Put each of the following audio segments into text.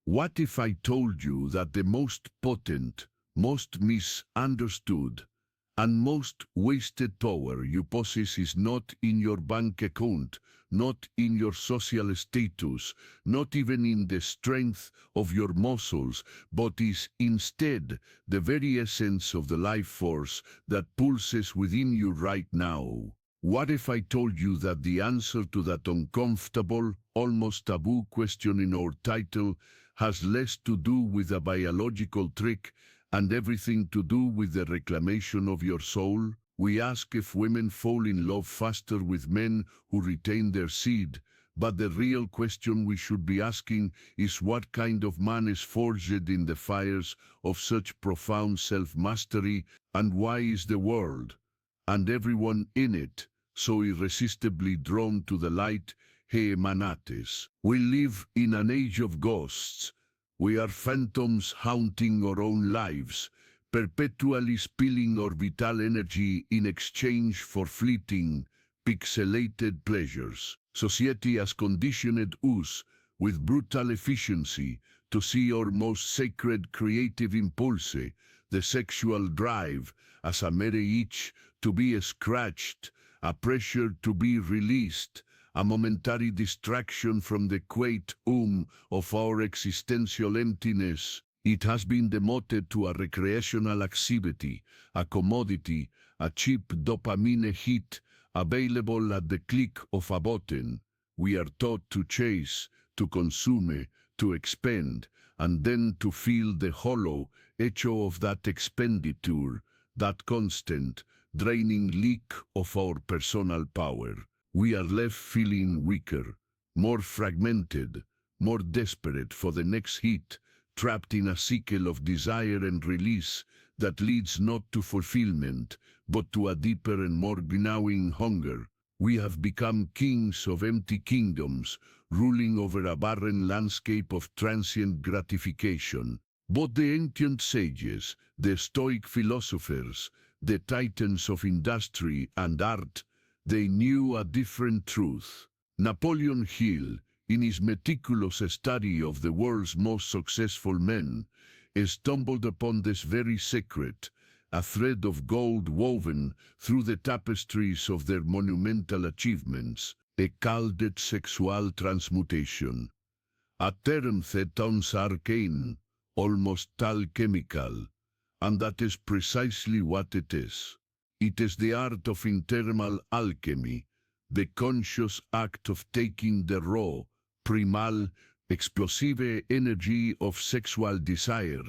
What if I told you that the most potent, most misunderstood, and most wasted power you possess is not in your bank account, not in your social status, not even in the strength of your muscles, but is instead the very essence of the life force that pulses within you right now? What if I told you that the answer to that uncomfortable, almost taboo question in our title has less to do with a biological trick and everything to do with the reclamation of your soul? We ask if women fall in love faster with men who retain their seed, but the real question we should be asking is what kind of man is forged in the fires of such profound self-mastery, and why is the world, and everyone in it, so irresistibly drawn to the light he emanates? We live in an age of ghosts. We are phantoms haunting our own lives, perpetually spilling our vital energy in exchange for fleeting, pixelated pleasures. Society has conditioned us with brutal efficiency to see our most sacred creative impulse, the sexual drive, as a mere itch to be scratched, a pressure to be released, a momentary distraction from the quiet of our existential emptiness. It has been demoted to a recreational activity, a commodity, a cheap dopamine hit, available at the click of a button. We are taught to chase, to consume, to expend, and then to feel the hollow echo of that expenditure, that constant, draining leak of our personal power. We are left feeling weaker, more fragmented, more desperate for the next hit, trapped in a cycle of desire and release that leads not to fulfillment, but to a deeper and more gnawing hunger. We have become kings of empty kingdoms, ruling over a barren landscape of transient gratification. But the ancient sages, the Stoic philosophers, the titans of industry and art, they knew a different truth. Napoleon Hill, in his meticulous study of the world's most successful men, stumbled upon this very secret, a thread of gold woven through the tapestries of their monumental achievements. He called it sexual transmutation, a term that sounds arcane, almost alchemical, and that is precisely what it is. It is the art of internal alchemy, the conscious act of taking the raw, primal, explosive energy of sexual desire,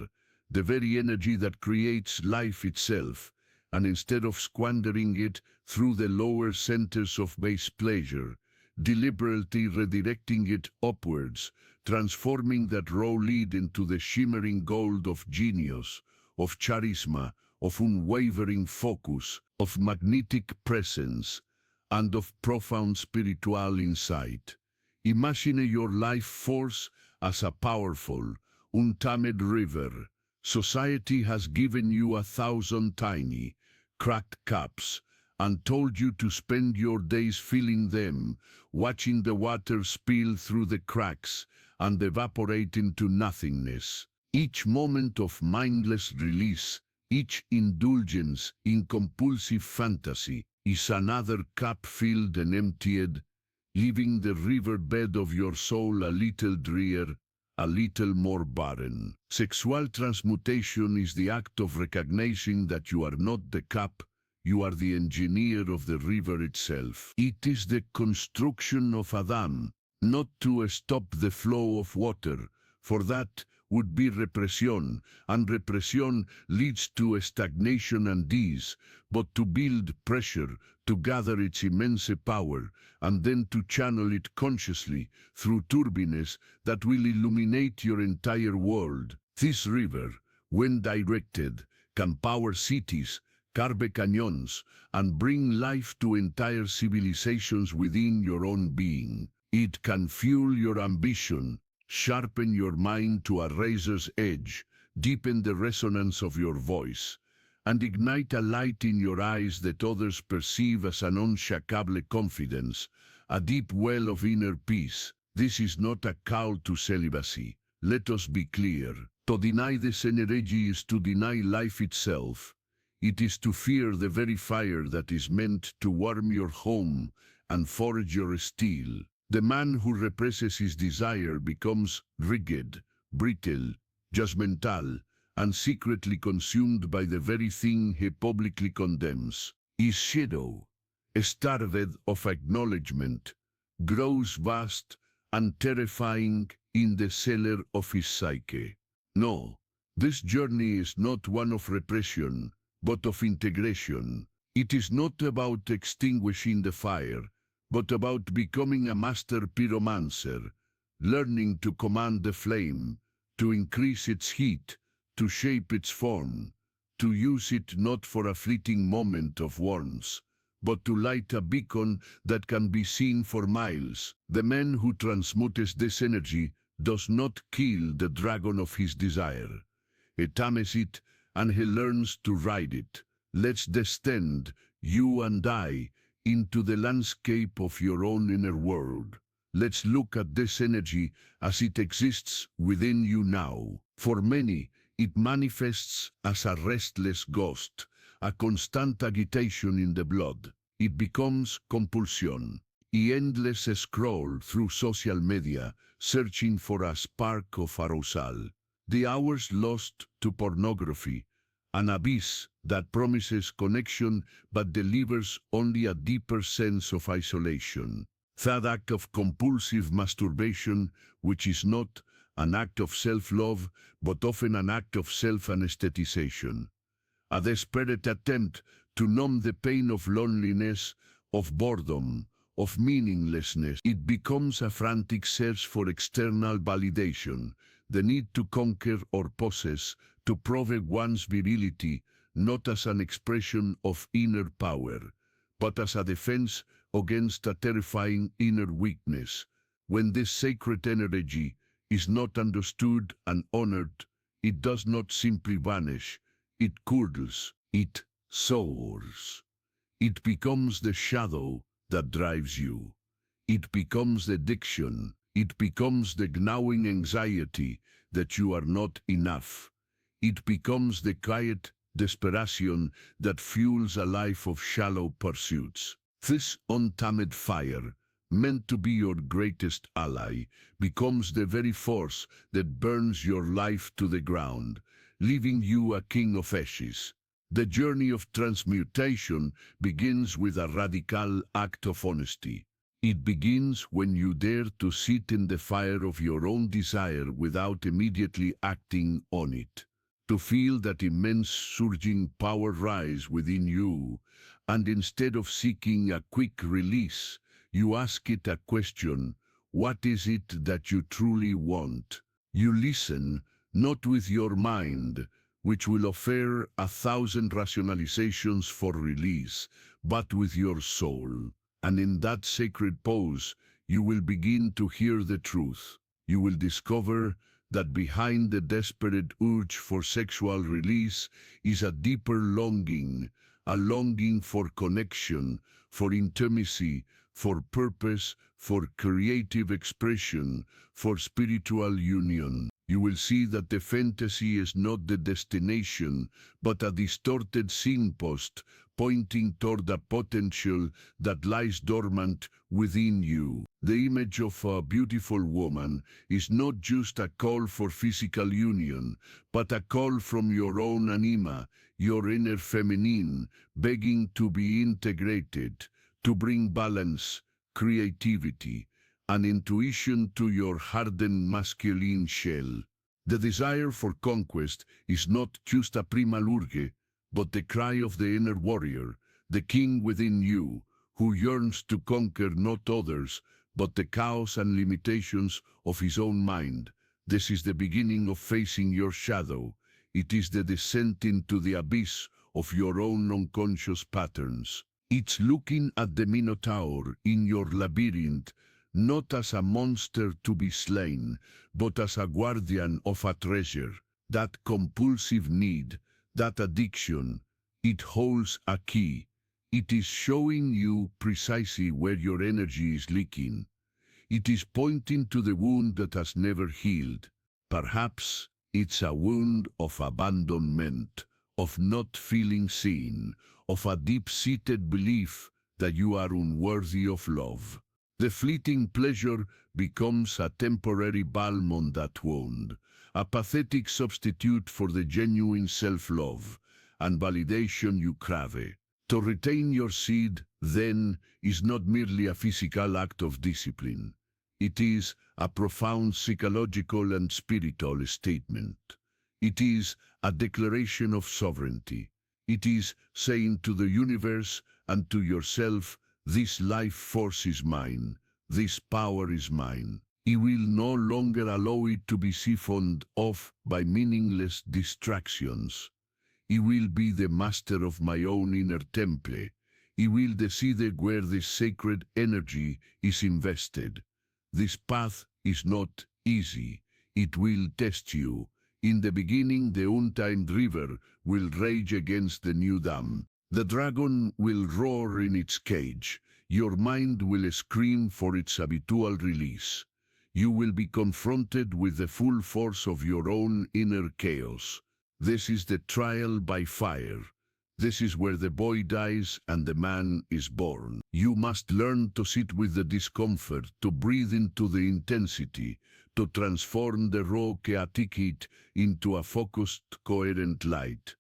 the very energy that creates life itself, and instead of squandering it through the lower centers of base pleasure, deliberately redirecting it upwards, transforming that raw lead into the shimmering gold of genius, of charisma, of unwavering focus, of magnetic presence, and of profound spiritual insight. Imagine your life force as a powerful, untamed river. Society has given you 1,000 tiny, cracked cups, and told you to spend your days filling them, watching the water spill through the cracks and evaporate into nothingness. Each moment of mindless release, each indulgence in compulsive fantasy, is another cup filled and emptied, leaving the riverbed of your soul a little drier, a little more barren. Sexual transmutation is the act of recognizing that you are not the cup, you are the engineer of the river itself. It is the construction of a dam, not to stop the flow of water, for that would be repression, and repression leads to stagnation and disease, but to build pressure, to gather its immense power, and then to channel it consciously through turbines that will illuminate your entire world. This river, when directed, can power cities, carve canyons, and bring life to entire civilizations within your own being. It can fuel your ambition, sharpen your mind to a razor's edge, deepen the resonance of your voice, and ignite a light in your eyes that others perceive as an unshakable confidence, a deep well of inner peace. This is not a call to celibacy, Let us be clear. To deny this energy is to deny life itself. It is to fear the very fire that is meant to warm your home and forge your steel. The man who represses his desire becomes rigid, brittle, judgmental, and secretly consumed by the very thing he publicly condemns. His shadow, starved of acknowledgement, grows vast and terrifying in the cellar of his psyche. No, this journey is not one of repression, but of integration. It is not about extinguishing the fire, but about becoming a master pyromancer, learning to command the flame, to increase its heat, to shape its form, to use it not for a fleeting moment of warmth, but to light a beacon that can be seen for miles. The man who transmutes this energy does not kill the dragon of his desire. He tames it, and he learns to ride it. Let's descend, you and I, into the landscape of your own inner world. Let's look at this energy as it exists within you now. For many, it manifests as a restless ghost, a constant agitation in the blood. It becomes compulsion, the endless scroll through social media, searching for a spark of arousal. The hours lost to pornography, an abyss that promises connection but delivers only a deeper sense of isolation. That act of compulsive masturbation, which is not an act of self-love, but often an act of self-anesthetization. A desperate attempt to numb the pain of loneliness, of boredom, of meaninglessness. It becomes a frantic search for external validation, the need to conquer or possess, to prove one's virility, not as an expression of inner power, but as a defense against a terrifying inner weakness. When this sacred energy is not understood and honored, it does not simply vanish, it curdles, it soars. It becomes the shadow that drives you. It becomes the addiction. It becomes the gnawing anxiety that you are not enough. It becomes the quiet desperation that fuels a life of shallow pursuits. This untamed fire, meant to be your greatest ally, becomes the very force that burns your life to the ground, leaving you a king of ashes. The journey of transmutation begins with a radical act of honesty. It begins when you dare to sit in the fire of your own desire without immediately acting on it. To feel that immense surging power rise within you, and instead of seeking a quick release, you ask it a question: what is it that you truly want? You listen, not with your mind, which will offer 1,000 rationalizations for release, but with your soul. And in that sacred pause, you will begin to hear the truth. You will discover that behind the desperate urge for sexual release is a deeper longing, a longing for connection, for intimacy, for purpose, for creative expression, for spiritual union. You will see that the fantasy is not the destination, but a distorted signpost pointing toward a potential that lies dormant within you. The image of a beautiful woman is not just a call for physical union, but a call from your own anima, your inner feminine, begging to be integrated, to bring balance, creativity, and intuition to your hardened masculine shell. The desire for conquest is not just a prima lurge, but the cry of the inner warrior, the king within you, who yearns to conquer not others, but the chaos and limitations of his own mind. This is the beginning of facing your shadow. It is the descent into the abyss of your own unconscious patterns. It's looking at the Minotaur in your labyrinth, not as a monster to be slain, but as a guardian of a treasure. That compulsive need, that addiction, it holds a key. It is showing you precisely where your energy is leaking. It is pointing to the wound that has never healed. Perhaps it's a wound of abandonment, of not feeling seen, of a deep-seated belief that you are unworthy of love. The fleeting pleasure becomes a temporary balm on that wound, a pathetic substitute for the genuine self-love and validation you crave. To retain your seed, then, is not merely a physical act of discipline. It is a profound psychological and spiritual statement. It is a declaration of sovereignty. It is saying to the universe and to yourself, this life force is mine, this power is mine. I will no longer allow it to be siphoned off by meaningless distractions. I will be the master of my own inner temple. I will decide where this sacred energy is invested. This path is not easy. It will test you. In the beginning, the untamed river will rage against the new dam. The dragon will roar in its cage. Your mind will scream for its habitual release. You will be confronted with the full force of your own inner chaos. This is the trial by fire. This is where the boy dies and the man is born. You must learn to sit with the discomfort, to breathe into the intensity, to transform the raw chaotic heat into a focused, coherent light.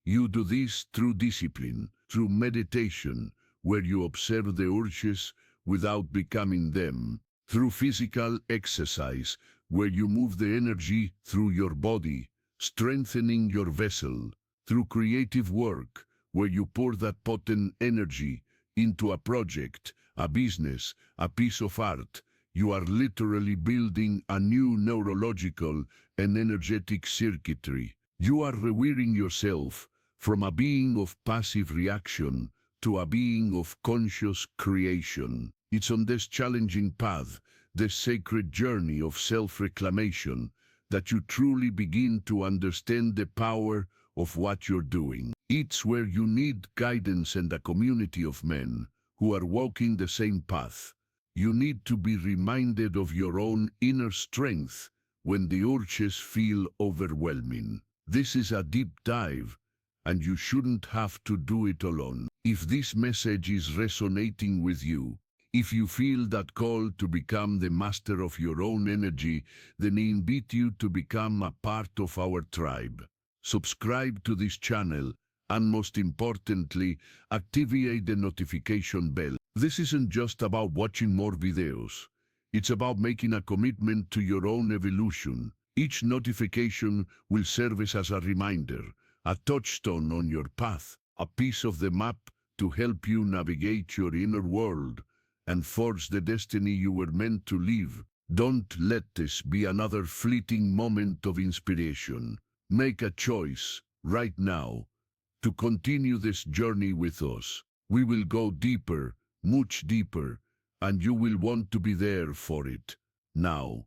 You do this through discipline, through meditation, where you observe the urges without becoming them, through physical exercise, where you move the energy through your body, strengthening your vessel, through creative work, where you pour that potent energy into a project, a business, a piece of art. You are literally building a new neurological and energetic circuitry. You are rewiring yourself from a being of passive reaction to a being of conscious creation. It's on this challenging path, this sacred journey of self-reclamation, that you truly begin to understand the power of what you're doing. It's where you need guidance and a community of men who are walking the same path. You need to be reminded of your own inner strength when the urges feel overwhelming. This is a deep dive, and you shouldn't have to do it alone. If this message is resonating with you, if you feel that call to become the master of your own energy, then I invite you to become a part of our tribe. Subscribe to this channel, and most importantly, activate the notification bell. This isn't just about watching more videos. It's about making a commitment to your own evolution. Each notification will serve as a reminder, a touchstone on your path, a piece of the map to help you navigate your inner world and forge the destiny you were meant to live. Don't let this be another fleeting moment of inspiration. Make a choice, right now, to continue this journey with us. We will go deeper, much deeper, and you will want to be there for it. Now,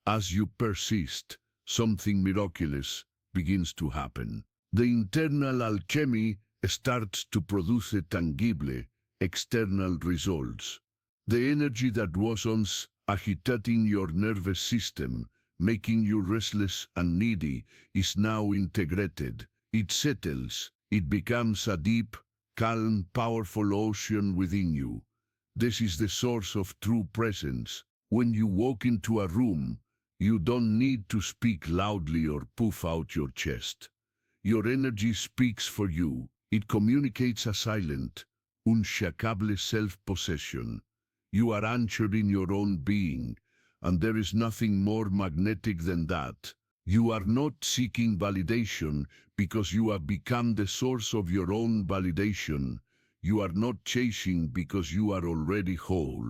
as you persist, something miraculous begins to happen. The internal alchemy starts to produce a tangible, external results. The energy that was once agitating your nervous system, making you restless and needy, is now integrated. It settles. It becomes a deep, calm, powerful ocean within you. This is the source of true presence. When you walk into a room, you don't need to speak loudly or puff out your chest. Your energy speaks for you. It communicates a silent, unshakable self-possession. You are anchored in your own being, and there is nothing more magnetic than that. You are not seeking validation because you have become the source of your own validation. You are not chasing because you are already whole.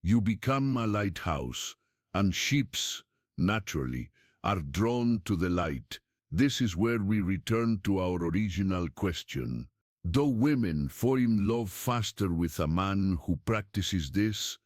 You become a lighthouse, and ships, naturally, are drawn to the light. This is where we return to our original question. Do women fall in love faster with a man who practices this?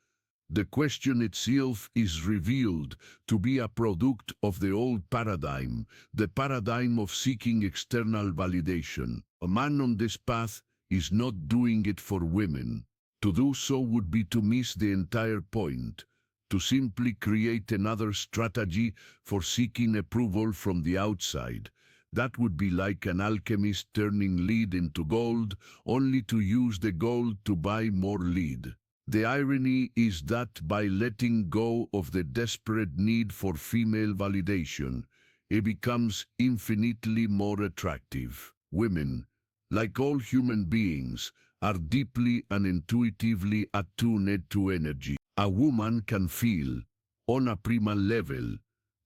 The question itself is revealed to be a product of the old paradigm, the paradigm of seeking external validation. A man on this path is not doing it for women. To do so would be to miss the entire point, to simply create another strategy for seeking approval from the outside. That would be like an alchemist turning lead into gold, only to use the gold to buy more lead. The irony is that by letting go of the desperate need for female validation, it becomes infinitely more attractive. Women, like all human beings, are deeply and intuitively attuned to energy. A woman can feel, on a primal level,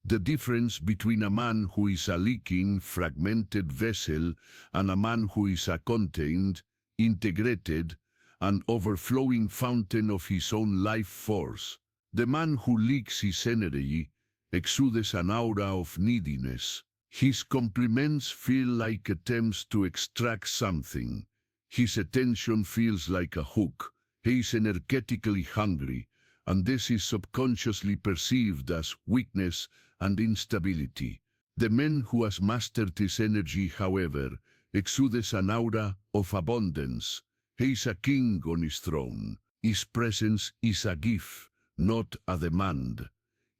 the difference between a man who is a leaking, fragmented vessel and a man who is a contained, integrated, and overflowing fountain of his own life force. The man who leaks his energy exudes an aura of neediness. His compliments feel like attempts to extract something. His attention feels like a hook. He is energetically hungry, and this is subconsciously perceived as weakness and instability. The man who has mastered his energy, however, exudes an aura of abundance. He is a king on his throne. His presence is a gift, not a demand.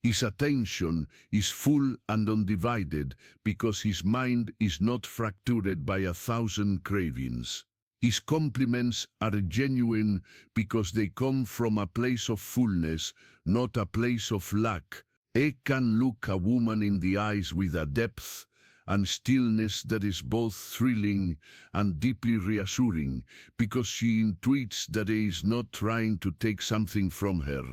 His attention is full and undivided because his mind is not fractured by 1,000 cravings. His compliments are genuine because they come from a place of fullness, not a place of lack. He can look a woman in the eyes with a depth and stillness that is both thrilling and deeply reassuring, because she intuits that he is not trying to take something from her,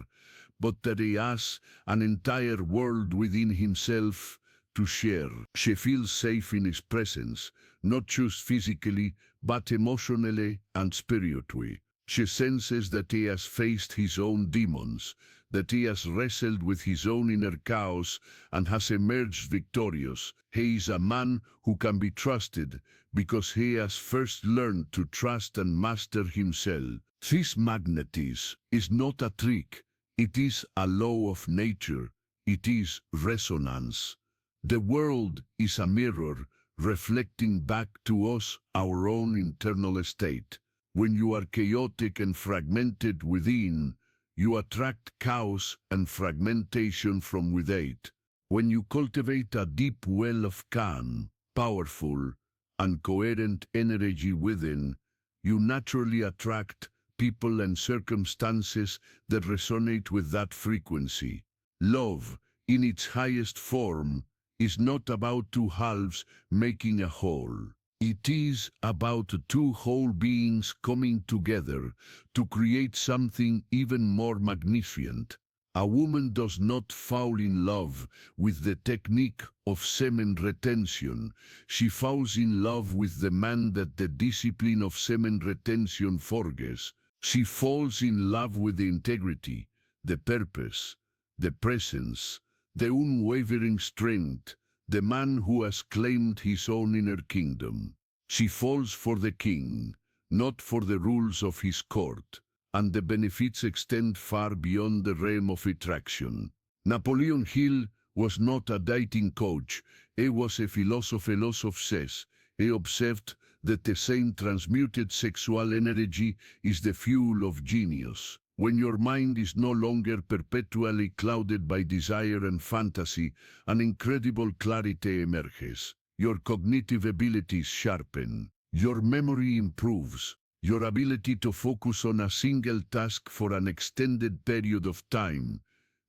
but that he has an entire world within himself to share. She feels safe in his presence, not just physically, but emotionally and spiritually. She senses that he has faced his own demons, that he has wrestled with his own inner chaos and has emerged victorious. He is a man who can be trusted because he has first learned to trust and master himself. This magnetism is not a trick. It is a law of nature. It is resonance. The world is a mirror reflecting back to us our own internal state. When you are chaotic and fragmented within, you attract chaos and fragmentation from without. When you cultivate a deep well of calm, powerful, and coherent energy within, you naturally attract people and circumstances that resonate with that frequency. Love, in its highest form, is not about two halves making a whole. It is about two whole beings coming together to create something even more magnificent. A woman does not fall in love with the technique of semen retention. She falls in love with the man that the discipline of semen retention forges. She falls in love with the integrity, the purpose, the presence, the unwavering strength, the man who has claimed his own inner kingdom. She falls for the king, not for the rules of his court, and the benefits extend far beyond the realm of attraction. Napoleon Hill was not a dating coach, he was a philosopher. Says, he observed that the same transmuted sexual energy is the fuel of genius. When your mind is no longer perpetually clouded by desire and fantasy, an incredible clarity emerges. Your cognitive abilities sharpen. Your memory improves. Your ability to focus on a single task for an extended period of time,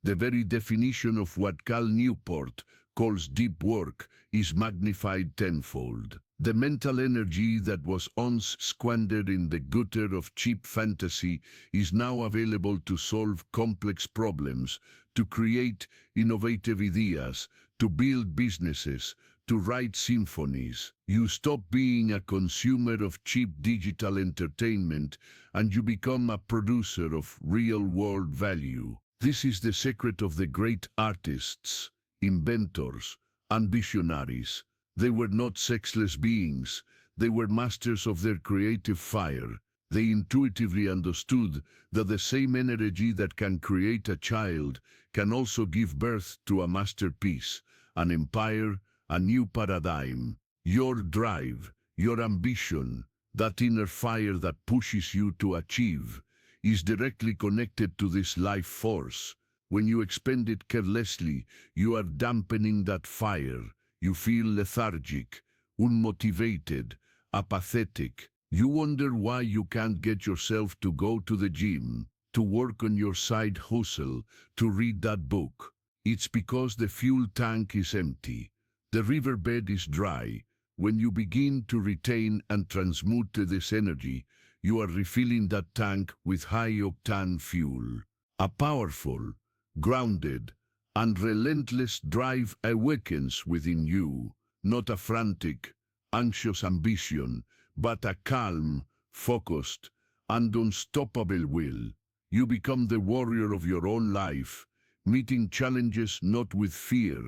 the very definition of what Cal Newport calls deep work, is magnified tenfold. The mental energy that was once squandered in the gutter of cheap fantasy is now available to solve complex problems, to create innovative ideas, to build businesses, to write symphonies. You stop being a consumer of cheap digital entertainment and you become a producer of real-world value. This is the secret of the great artists, inventors, and visionaries. They were not sexless beings. They were masters of their creative fire. They intuitively understood that the same energy that can create a child can also give birth to a masterpiece, an empire, a new paradigm. Your drive, your ambition, that inner fire that pushes you to achieve, is directly connected to this life force. When you expend it carelessly, you are dampening that fire. You feel lethargic, unmotivated, apathetic. You wonder why you can't get yourself to go to the gym, to work on your side hustle, to read that book. It's because the fuel tank is empty. The riverbed is dry. When you begin to retain and transmute this energy, you are refilling that tank with high-octane fuel. A powerful, grounded, and relentless drive awakens within you, not a frantic, anxious ambition, but a calm, focused, and unstoppable will. You become the warrior of your own life, meeting challenges not with fear,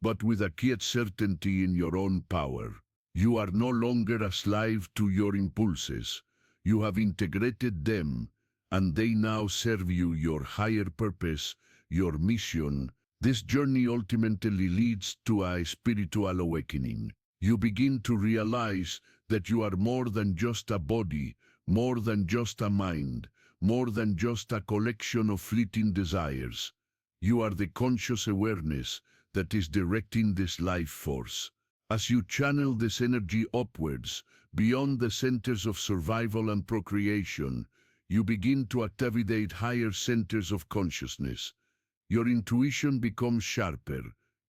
but with a quiet certainty in your own power. You are no longer a slave to your impulses. You have integrated them, and they now serve you your higher purpose, your mission. This journey ultimately leads to a spiritual awakening. You begin to realize that you are more than just a body, more than just a mind, more than just a collection of fleeting desires. You are the conscious awareness that is directing this life force. As you channel this energy upwards, beyond the centers of survival and procreation, you begin to activate higher centers of consciousness. Your intuition becomes sharper.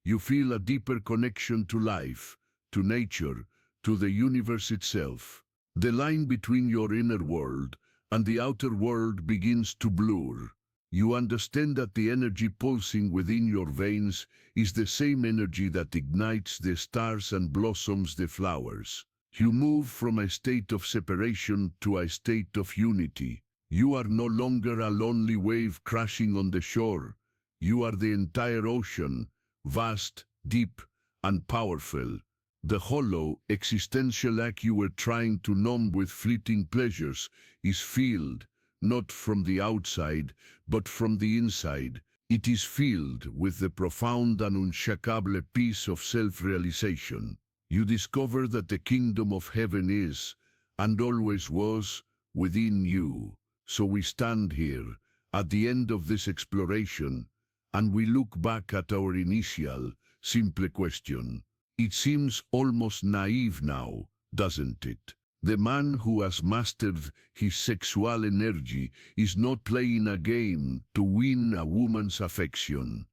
You feel a deeper connection to life, to nature, to the universe itself. The line between your inner world and the outer world begins to blur. You understand that the energy pulsing within your veins is the same energy that ignites the stars and blossoms the flowers. You move from a state of separation to a state of unity. You are no longer a lonely wave crashing on the shore. You are the entire ocean, vast, deep, and powerful. The hollow, existential ache you were trying to numb with fleeting pleasures is filled, not from the outside, but from the inside. It is filled with the profound and unshakable peace of self-realization. You discover that the kingdom of heaven is, and always was, within you. So we stand here, at the end of this exploration, and we look back at our initial, simple question. It seems almost naive now, doesn't it? The man who has mastered his sexual energy is not playing a game to win a woman's affection.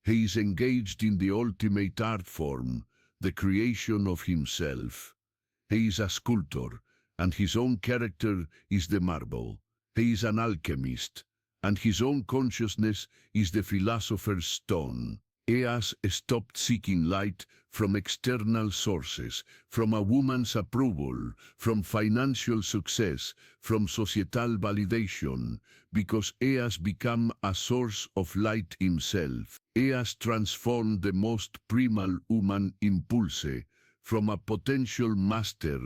He is engaged in the ultimate art form, the creation of himself. He is a sculptor, and his own character is the marble. He is an alchemist, and his own consciousness is the philosopher's stone. He has stopped seeking light from external sources, from a woman's approval, from financial success, from societal validation, because he has become a source of light himself. He has transformed the most primal human impulse from a potential master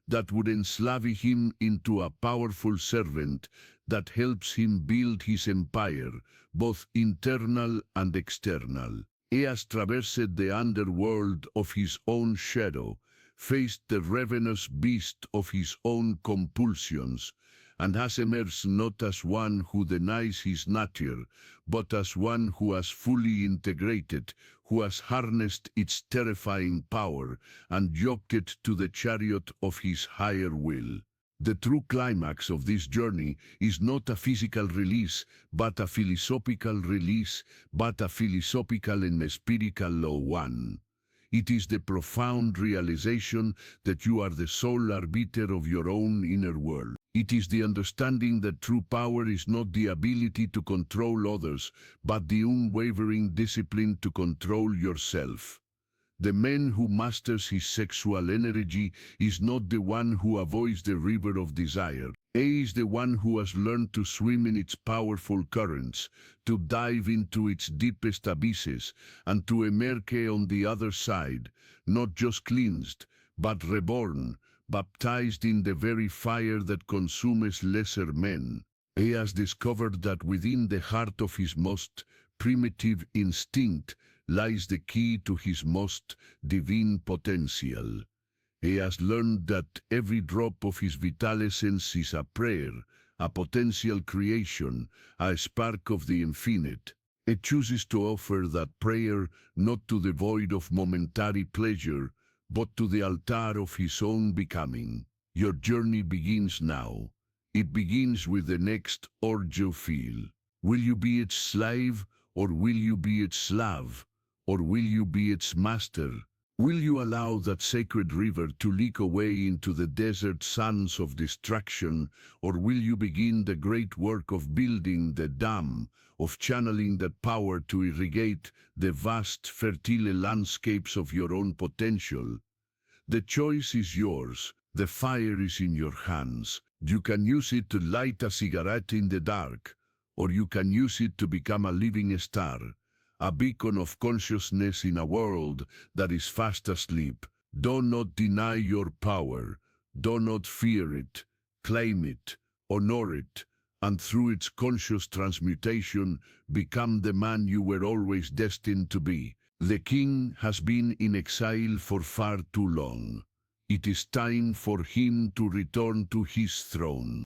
that would enslave him into a powerful servant that helps him build his empire, both internal and external. He has traversed the underworld of his own shadow, faced the ravenous beast of his own compulsions, and has emerged not as one who denies his nature, but as one who has fully integrated, who has harnessed its terrifying power and yoked it to the chariot of his higher will. The true climax of this journey is not a physical release, but a philosophical release, but a philosophical and spiritual one. It is the profound realization that you are the sole arbiter of your own inner world. It is the understanding that true power is not the ability to control others, but the unwavering discipline to control yourself. The man who masters his sexual energy is not the one who avoids the river of desire. He is the one who has learned to swim in its powerful currents, to dive into its deepest abysses, and to emerge on the other side, not just cleansed, but reborn, baptized in the very fire that consumes lesser men. He has discovered that within the heart of his most primitive instinct lies the key to his most divine potential. He has learned that every drop of his vital essence is a prayer, a potential creation, a spark of the infinite. It chooses to offer that prayer not to the void of momentary pleasure, but to the altar of his own becoming. Your journey begins now. It begins with the next urge you feel. Will you be its slave, or will you be its slave, or will you be its master? Will you allow that sacred river to leak away into the desert sands of distraction, or will you begin the great work of building the dam, of channeling that power to irrigate the vast, fertile landscapes of your own potential? The choice is yours. The fire is in your hands. You can use it to light a cigarette in the dark, or you can use it to become a living star, a beacon of consciousness in a world that is fast asleep. Do not deny your power. Do not fear it. Claim it. Honor it. And through its conscious transmutation, become the man you were always destined to be. The king has been in exile for far too long. It is time for him to return to his throne.